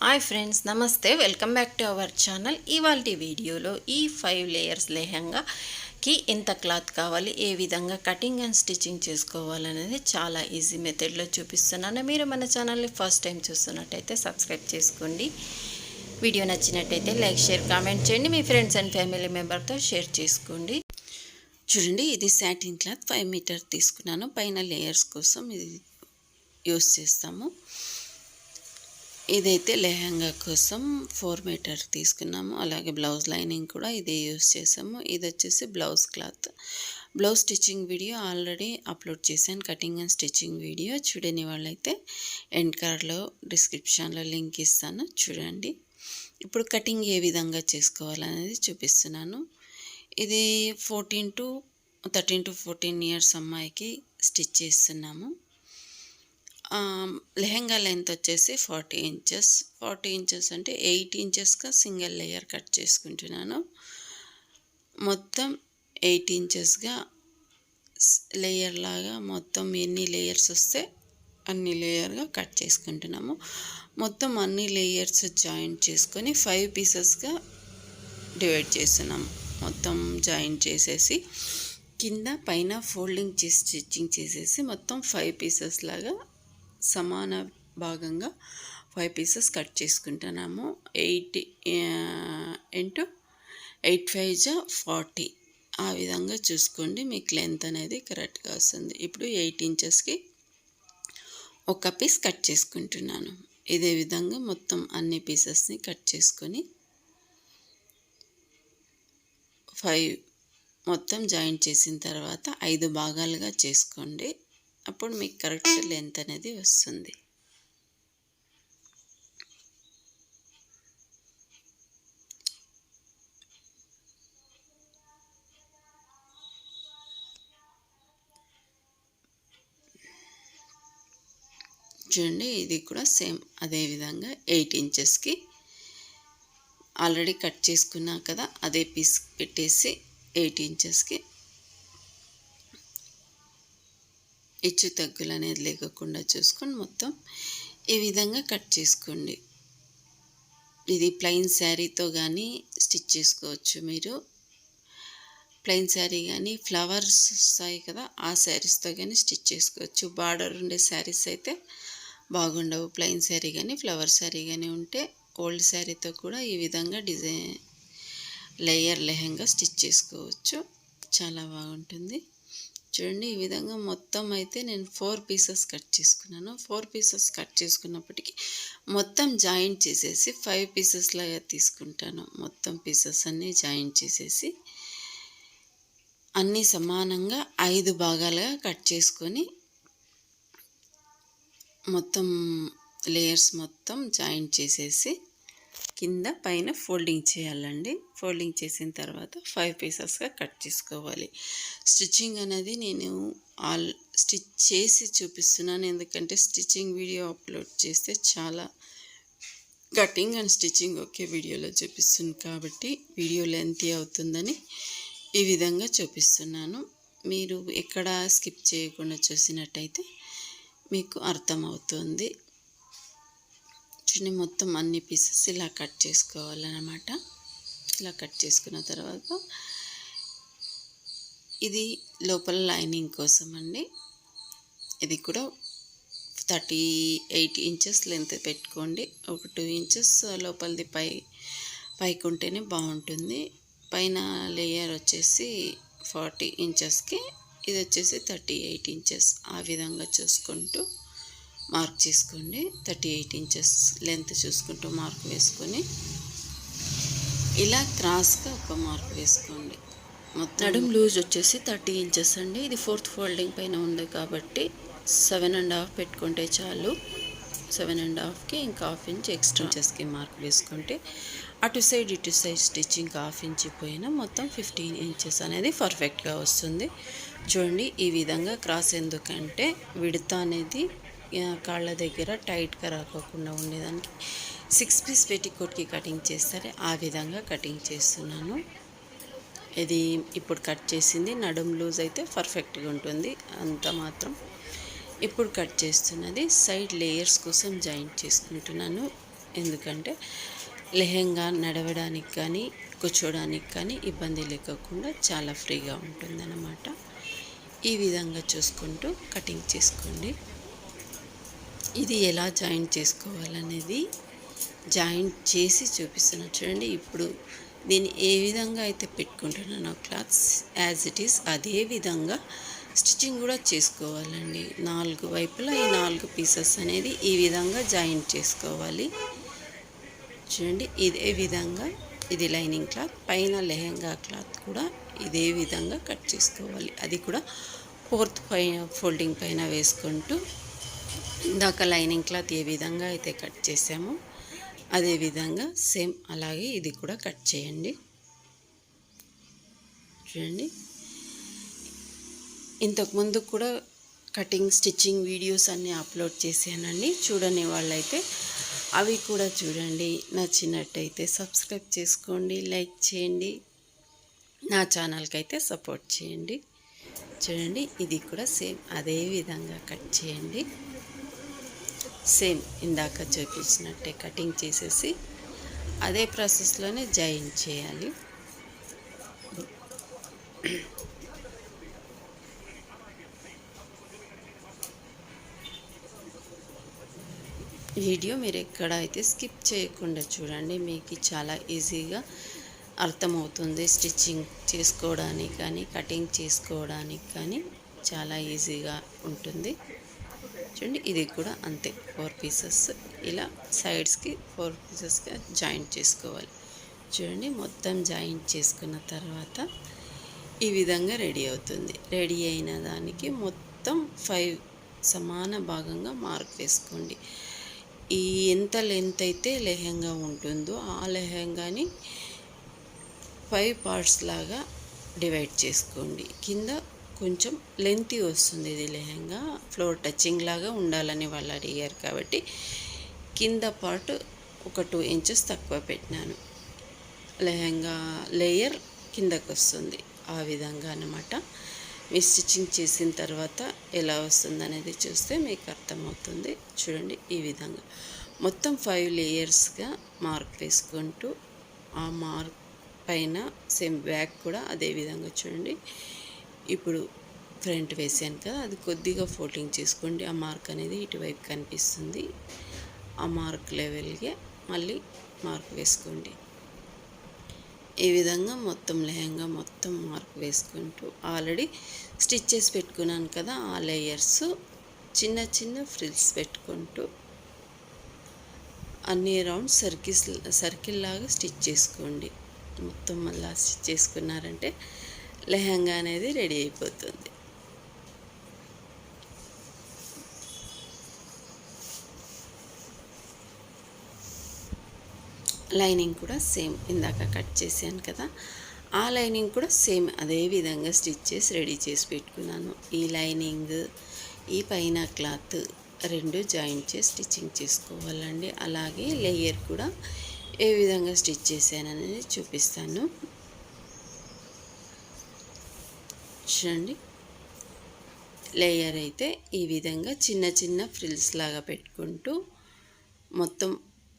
Hi friends, నమస్తే. Welcome back to our channel. ఇవాల్టి వీడియోలో ఈ 5 లేయర్స్ లెహంగాకి ఎంత క్లాత్ కావాలి, ఏ విధంగా కటింగ్ అండ్ స్టిచ్చింగ్ చేసుకోవాలనేది చాలా ఈజీ మెథడ్లో చూపిస్తున్నాను. మీరు మన ఛానల్ని ఫస్ట్ టైం చూస్తున్నట్టయితే సబ్స్క్రైబ్ చేసుకోండి. వీడియో నచ్చినట్టయితే లైక్, షేర్, కామెంట్ చేయండి. మీ ఫ్రెండ్స్ అండ్ ఫ్యామిలీ మెంబర్తో షేర్ చేసుకోండి. చూడండి, ఇది సాటిన్ క్లాత్ 5 మీటర్ తీసుకున్నాను. పైన లేయర్స్ కోసం ఇది యూస్ చేస్తాము. ఇదైతే లెహంగా కోసం 4 మీటర్ తీసుకున్నాము. అలాగే బ్లౌజ్ లైనింగ్ కూడా ఇదే యూస్ చేసాము. ఇది వచ్చేసి blouse cloth. Blouse stitching video already upload చేశాను, కటింగ్ అండ్ స్టిచ్చింగ్ వీడియో. చూడని వాళ్ళైతే ఎండ్ కార్డ్లో డిస్క్రిప్షన్లో లింక్ ఇస్తాను, చూడండి. ఇప్పుడు కటింగ్ ఏ విధంగా చేసుకోవాలనేది చూపిస్తున్నాను. ఇది 13 to 14 ఇయర్స్ అమ్మాయికి స్టిచ్ చేస్తున్నాము. లెహంగా లెంత్ వచ్చేసి 40 ఇంచెస్. 40 ఇంచెస్ అంటే 8 ఇంచెస్గా సింగిల్ లేయర్ కట్ చేసుకుంటున్నాను. మొత్తం 8 ఇంచెస్గా లేయర్ లాగా మొత్తం ఎన్ని లేయర్స్ వస్తే అన్ని లేయర్గా కట్ చేసుకుంటున్నాము. మొత్తం అన్ని లేయర్స్ జాయింట్ చేసుకొని 5 పీసెస్గా డివైడ్ చేస్తున్నాము. మొత్తం జాయింట్ చేసేసి కింద పైన ఫోల్డింగ్ చేసి స్టిచ్చింగ్ చేసేసి మొత్తం 5 పీసెస్ లాగా సమాన భాగంగా 5 పీసెస్ కట్ చేసుకుంటున్నాము. 8 into 8 5 40 ఆ విధంగా చూసుకోండి, మీకు లెంత్ అనేది కరెక్ట్గా వస్తుంది. ఇప్పుడు 8 ఇంచెస్కి ఒక పీస్ కట్ చేసుకుంటున్నాను. ఇదే విధంగా మొత్తం అన్ని పీసెస్ని కట్ చేసుకొని 5 మొత్తం జాయింట్ చేసిన తర్వాత 5 భాగాలుగా చేసుకోండి. అప్పుడు మీకు కరెక్ట్ లెంత్ అనేది వస్తుంది. చూడండి, ఇది కూడా సేమ్ అదే విధంగా 8 ఇంచెస్కి ఆల్రెడీ కట్ చేసుకున్నా కదా, అదే పీస్ పెట్టేసి 8 ఇంచెస్కి హెచ్చు తగ్గులు అనేది లేకుండా చూసుకొని మొత్తం ఈ విధంగా కట్ చేసుకోండి. ఇది ప్లెయిన్ శారీతో కానీ స్టిచ్ చేసుకోవచ్చు. మీరు ప్లెయిన్ శారీ కానీ ఫ్లవర్స్ వస్తాయి కదా, ఆ శారీస్తో కానీ స్టిచ్ చేసుకోవచ్చు. బార్డర్ ఉండే శారీస్ అయితే బాగుండవు. ప్లెయిన్ శారీ కానీ ఫ్లవర్ శారీ కానీ ఉంటే ఓల్డ్ శారీతో కూడా ఈ విధంగా డిజైన్ లేయర్ లెహంగా స్టిచ్ చేసుకోవచ్చు, చాలా బాగుంటుంది. చూడండి, ఈ విధంగా మొత్తం అయితే నేను 4 పీసెస్ కట్ చేసుకున్నాను. 4 పీసెస్ కట్ చేసుకున్నప్పటికీ మొత్తం జాయింట్ చేసేసి 5 పీసెస్ లాగా తీసుకుంటాను. మొత్తం పీసెస్ అన్నీ జాయింట్ చేసేసి అన్నీ సమానంగా 5 భాగాలుగా కట్ చేసుకొని మొత్తం లేయర్స్ మొత్తం జాయింట్ చేసేసి కింద పైన ఫోల్డింగ్ చేయాలండి. ఫోల్డింగ్ చేసిన తర్వాత 5 పీసెస్గా కట్ చేసుకోవాలి. స్టిచ్చింగ్ అనేది నేను స్టిచ్ చేసి చూపిస్తున్నాను, ఎందుకంటే స్టిచ్చింగ్ వీడియో అప్లోడ్ చేస్తే చాలా కటింగ్ అండ్ స్టిచ్చింగ్ ఒకే వీడియోలో చూపిస్తుంది కాబట్టి వీడియో లెంతీ అవుతుందని ఈ విధంగా చూపిస్తున్నాను. మీరు ఎక్కడ స్కిప్ చేయకుండా చూసినట్టయితే మీకు అర్థమవుతుంది. చూడండి, మొత్తం అన్ని పీసెస్ ఇలా కట్ చేసుకోవాలన్నమాట. ఇలా కట్ చేసుకున్న తర్వాత ఇది లోపల లైనింగ్ కోసం అండి. ఇది కూడా 38 ఇంచెస్ లెంత్ పెట్టుకోండి. ఒక 2 ఇంచెస్ లోపలిది పైకి ఉంటేనే బాగుంటుంది. పైన లేయర్ వచ్చేసి 40 ఇంచెస్కి, ఇది వచ్చేసి 38 ఇంచెస్. ఆ విధంగా చూసుకుంటూ మార్క్ చేసుకోండి. 38 ఇంచెస్ లెంత్ చూసుకుంటూ మార్క్ వేసుకొని ఇలా క్రాస్గా ఒక మార్క్ వేసుకోండి. మొత్తం నడుం లూజ్ వచ్చేసి 30 ఇంచెస్ అండి. ఇది 4th ఫోల్డింగ్ పైన ఉంది కాబట్టి 7.5 పెట్టుకుంటే చాలు. 7.5కి ఇంకా 1/2 ఇంచ్ ఎక్స్ట్రా ఇంచెస్కి మార్క్ వేసుకుంటే అటు సైడ్ ఇటు సైడ్ స్టిచ్చింగ్ 1/2 ఇంచ్ పోయినా మొత్తం 15 ఇంచెస్ అనేది పర్ఫెక్ట్గా వస్తుంది. చూడండి, ఈ విధంగా క్రాస్ ఎందుకంటే విడత అనేది కాళ్ళ దగ్గర టైట్గా రాకోకుండా ఉండేదానికి 6 పీస్ పెట్టికోట్కి కటింగ్ చేస్తారే ఆ విధంగా కటింగ్ చేస్తున్నాను. ఇది ఇప్పుడు కట్ చేసింది నడుం లూజ్ అయితే పర్ఫెక్ట్గా ఉంటుంది, అంత మాత్రం. ఇప్పుడు కట్ చేస్తున్నది సైడ్ లేయర్స్ కోసం జాయింట్ చేసుకుంటున్నాను. ఎందుకంటే లెహెంగా నడవడానికి కానీ కూర్చోడానికి కానీ ఇబ్బంది లేకుండా చాలా ఫ్రీగా ఉంటుందన్నమాట. ఈ విధంగా చూసుకుంటూ కటింగ్ చేసుకోండి. ఇది ఎలా జాయింట్ చేసుకోవాలనేది జాయింట్ చేసి చూపిస్తున్నా చూడండి. ఇప్పుడు దీన్ని ఏ విధంగా అయితే పెట్టుకుంటున్నానో క్లాత్స్ యాజ్ ఇట్ ఈస్ అదే విధంగా స్టిచ్చింగ్ కూడా చేసుకోవాలండి. 4 వైపులా ఈ 4 పీసెస్ అనేది ఈ విధంగా జాయింట్ చేసుకోవాలి. చూడండి ఇదే విధంగా ఇది లైనింగ్ క్లాత్, పైన లెహెంగా క్లాత్ కూడా ఇదే విధంగా కట్ చేసుకోవాలి. అది కూడా 4th ఫోల్డింగ్ పైన వేసుకుంటూ ఇందాక లైనింగ్ క్లాత్ ఏ విధంగా అయితే కట్ చేసామో అదే విధంగా సేమ్ అలాగే ఇది కూడా కట్ చేయండి. చూడండి ఇంతకుముందు కూడా కటింగ్ స్టిచ్చింగ్ వీడియోస్ అన్నీ అప్లోడ్ చేశానండి. చూడని వాళ్ళైతే అవి కూడా చూడండి. నచ్చినట్టయితే సబ్స్క్రైబ్ చేసుకోండి, లైక్ చేయండి, నా ఛానల్కి అయితే సపోర్ట్ చేయండి. చూడండి ఇది కూడా సేమ్ అదే విధంగా కట్ చేయండి. సేమ్ ఇందాక చూపించినట్టే కటింగ్ చేసేసి అదే ప్రాసెస్లోనే జాయిన్ చేయాలి. వీడియో మీరు ఎక్కడైతే స్కిప్ చేయకుండా చూడండి, మీకు చాలా ఈజీగా అర్థమవుతుంది. స్టిచ్చింగ్ చేసుకోవడానికి కానీ కటింగ్ చేసుకోవడానికి కానీ చాలా ఈజీగా ఉంటుంది. చూడండి ఇది కూడా అంతే 4 పీసెస్ ఇలా సైడ్స్కి 4 పీసెస్గా జాయింట్ చేసుకోవాలి. చూడండి మొత్తం జాయింట్ చేసుకున్న తర్వాత ఈ విధంగా రెడీ అవుతుంది. రెడీ అయిన దానికి మొత్తం 5 సమాన భాగంగా మార్క్ వేసుకోండి. ఈ ఎంత లెంత్ అయితే లెహెంగా ఉంటుందో ఆ లెహెంగాని 5 పార్ట్స్ లాగా డివైడ్ చేసుకోండి. కింద కొంచెం లెంతీ వస్తుంది ఇది లెహెంగా, ఫ్లోర్ టచింగ్ లాగా ఉండాలని వాళ్ళు అడిగారు కాబట్టి కింద పార్ట్ ఒక 2 ఇంచెస్ తక్కువ పెట్టినాను. లెహెంగా లేయర్ కిందకు వస్తుంది ఆ విధంగా అన్నమాట. మీ స్టిచ్చింగ్ చేసిన తర్వాత ఎలా వస్తుంది అనేది చూస్తే మీకు అర్థమవుతుంది. చూడండి ఈ విధంగా మొత్తం 5 లేయర్స్గా మార్క్ వేసుకుంటూ ఆ మార్క్ పైన సేమ్ బ్యాక్ కూడా అదే విధంగా చూడండి. ఇప్పుడు ఫ్రంట్ వేసాను కదా, అది కొద్దిగా ఫోల్డింగ్ చేసుకోండి. ఆ మార్క్ అనేది ఇటువైపు కనిపిస్తుంది. ఆ మార్క్ లెవెల్గా మళ్ళీ మార్క్ వేసుకోండి. ఈ విధంగా మొత్తం లెహంగా మొత్తం మార్క్ వేసుకుంటూ ఆల్రెడీ స్టిచ్ చేసి పెట్టుకున్నాను కదా, ఆ లేయర్స్ చిన్న చిన్న ఫ్రిల్స్ పెట్టుకుంటూ అన్ని రౌండ్ సర్కిల్ లాగా స్టిచ్ చేసుకోండి. మొత్తం మళ్ళీ స్టిచ్ చేసుకున్నారంటే లెహంగా అనేది రెడీ అయిపోతుంది. లైనింగ్ కూడా సేమ్ ఇందాక కట్ చేశాను కదా, ఆ లైనింగ్ కూడా సేమ్ అదే విధంగా స్టిచ్ చేసి రెడీ చేసి పెట్టుకున్నాను. ఈ లైనింగ్ ఈ పైన క్లాత్ 2 జాయింట్ చేసి స్టిచ్చింగ్ చేసుకోవాలండి. అలాగే లేయర్ కూడా ఏ విధంగా స్టిచ్ చేశాననేది చూపిస్తాను. చూడండి లేయర్ అయితే ఈ విధంగా చిన్న చిన్న ఫ్రిల్స్ లాగా పెట్టుకుంటూ మొత్తం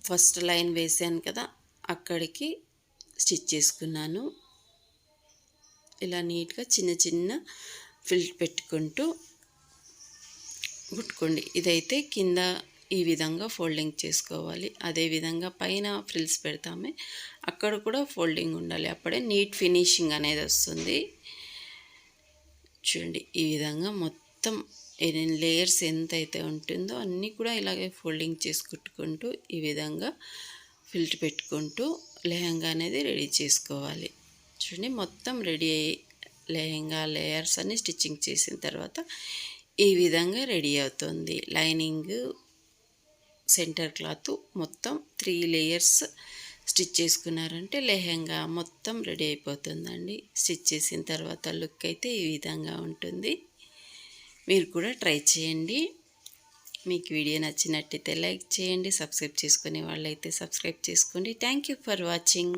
ఫస్ట్ లైన్ వేసాను కదా, అక్కడికి స్టిచ్ చేసుకున్నాను. ఇలా నీట్గా చిన్న చిన్న ఫ్రిల్ పెట్టుకుంటూ కుట్టుకోండి. ఇదైతే కింద ఈ విధంగా ఫోల్డింగ్ చేసుకోవాలి. అదేవిధంగా పైన ఫ్రిల్స్ పెడతామే అక్కడ కూడా ఫోల్డింగ్ ఉండాలి, అప్పుడే నీట్ ఫినిషింగ్ అనేది వస్తుంది. చూడండి ఈ విధంగా మొత్తం 8 లేయర్స్ ఎంత అయితే ఉంటుందో అన్నీ కూడా ఇలాగే ఫోల్డింగ్ చేసి కుట్టుకుంటూ ఈ విధంగా ఫిల్ట్ పెట్టుకుంటూ లెహంగా అనేది రెడీ చేసుకోవాలి. చూడండి మొత్తం రెడీ అయ్యి లెహంగా లేయర్స్ అన్ని స్టిచ్చింగ్ చేసిన తర్వాత ఈ విధంగా రెడీ అవుతుంది. లైనింగ్ సెంటర్ క్లాత్ మొత్తం 3 లేయర్స్ స్టిచ్ చేసుకున్నారంటే లెహంగా మొత్తం రెడీ అయిపోతుందండి. స్టిచ్ చేసిన తర్వాత లుక్ అయితే ఈ విధంగా ఉంటుంది. మీరు కూడా ట్రై చేయండి. మీకు వీడియో నచ్చినట్టయితే లైక్ చేయండి, సబ్స్క్రైబ్ చేసుకునే వాళ్ళైతే సబ్స్క్రైబ్ చేసుకోండి. Thank you for watching.